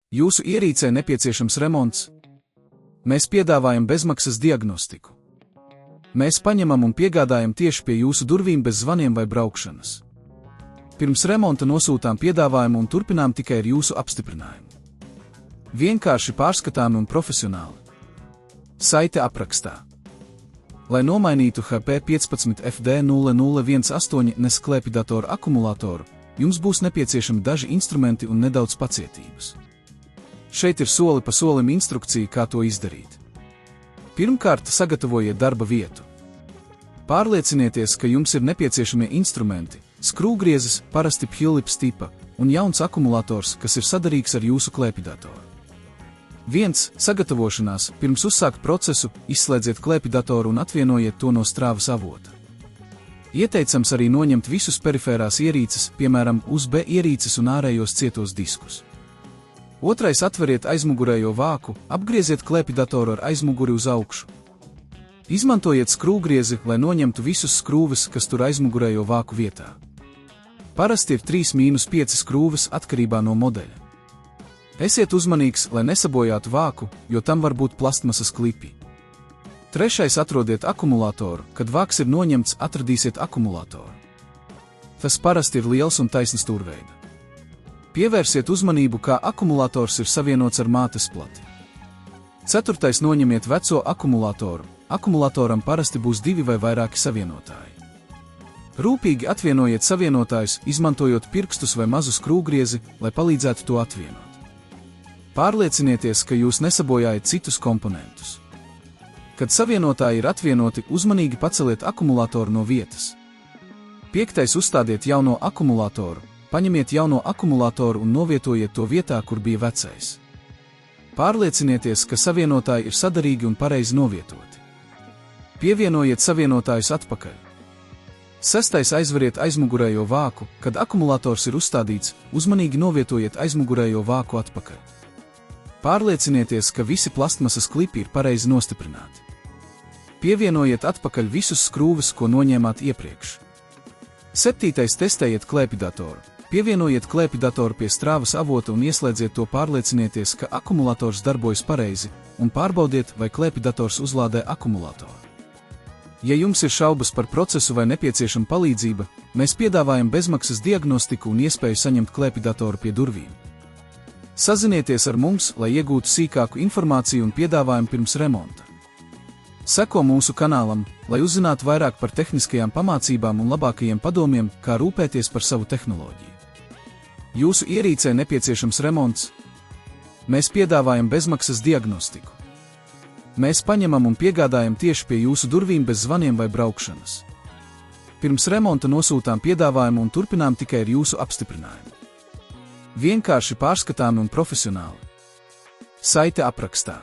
Jūsu ierīcē nepieciešams remonts? Mēs piedāvājam bezmaksas diagnostiku. Mēs paņemam un piegādājam tieši pie jūsu durvīm bez zvaniem vai braukšanas. Pirms remonta nosūtām piedāvājumu un turpinām tikai ar jūsu apstiprinājumu. Vienkārši pārskatāmi un profesionāli. Saite aprakstā. Lai nomainītu HP 15 FD0018 nesklēpju datoru akumulātoru, jums būs nepieciešami daži instrumenti un nedaudz pacietības. Šeit ir soli pa solim instrukcija, kā to izdarīt. Pirmkārt, sagatavojiet darba vietu. Pārliecinieties, ka jums ir nepieciešamie instrumenti, skrūvgriezis, parasti Philips tipa, un jauns akumulators, kas ir sadarīgs ar jūsu klēpjdatoru. 1. Sagatavošanās. Pirms uzsākt procesu, izslēdziet klēpjdatoru un atvienojiet to no strāvas avota. Ieteicams arī noņemt visus perifērās ierīces, piemēram, USB ierīces un ārējos cietos diskus. 2. Atveriet aizmugurējo vāku, apgrieziet klēpjdatoru ar aizmuguri uz augšu. Izmantojiet skrūvgriezi, lai noņemtu visus skrūves, kas tur aizmugurējo vāku vietā. Parasti ir 3-5 skrūves atkarībā no modeļa. Esiet uzmanīgs, lai nesabojātu vāku, jo tam var būt plastmasas klipi. 3. Atrodiet akumulātoru. Kad vāks ir noņemts, atradīsiet akumulātoru. Tas parasti ir liels un taisns stūrveida. Pievērsiet uzmanību, kā akumulators ir savienots ar mātes plati. 4. Noņemiet veco akumulātoru. Akumulatoram parasti būs 2 vai vairāki savienotāji. Rūpīgi atvienojiet savienotājus, izmantojot pirkstus vai mazu skrūvgriezi, lai palīdzētu to atvienot. Pārliecinieties, ka jūs nesabojājat citus komponentus. Kad savienotāji ir atvienoti, uzmanīgi paceliet akumulātoru no vietas. 5. Uzstādiet jauno akumulātoru. Paņemiet jauno akumulātoru un novietojiet to vietā, kur bija vecais. Pārliecinieties, ka savienotāji ir sadarīgi un pareizi novietoti. Pievienojiet savienotājus atpakaļ. 6. Aizveriet aizmugurējo vāku. Kad akumulators ir uzstādīts, uzmanīgi novietojiet aizmugurējo vāku atpakaļ. Pārliecinieties, ka visi plastmasas klipi ir pareizi nostiprināti. Pievienojiet atpakaļ visus skrūves, ko noņēmāt iepriekš. 7. Testējiet klēpjdatoru. Pievienojiet klēpjdatoru pie strāvas avota un ieslēdziet to, pārliecinieties, ka akumulators darbojas pareizi, un pārbaudiet, vai klēpjdators uzlādē akumulātoru. Ja jums ir šaubas par procesu vai nepieciešama palīdzība, mēs piedāvājam bezmaksas diagnostiku un iespēju saņemt klēpjdatoru pie durvīm. Sazinieties ar mums, lai iegūtu sīkāku informāciju un piedāvājumu pirms remonta. Seko mūsu kanālam, lai uzzinātu vairāk par tehniskajām pamācībām un labākajiem padomiem, kā rūpēties par savu tehnoloģiju. Jūsu ierīcē nepieciešams remonts? Mēs piedāvājam bezmaksas diagnostiku. Mēs paņemam un piegādājam tieši pie jūsu durvīm bez zvaniem vai braukšanas. Pirms remonta nosūtām piedāvājumu un turpinām tikai ar jūsu apstiprinājumu. Vienkārši pārskatāmi un profesionāli. Saite aprakstā.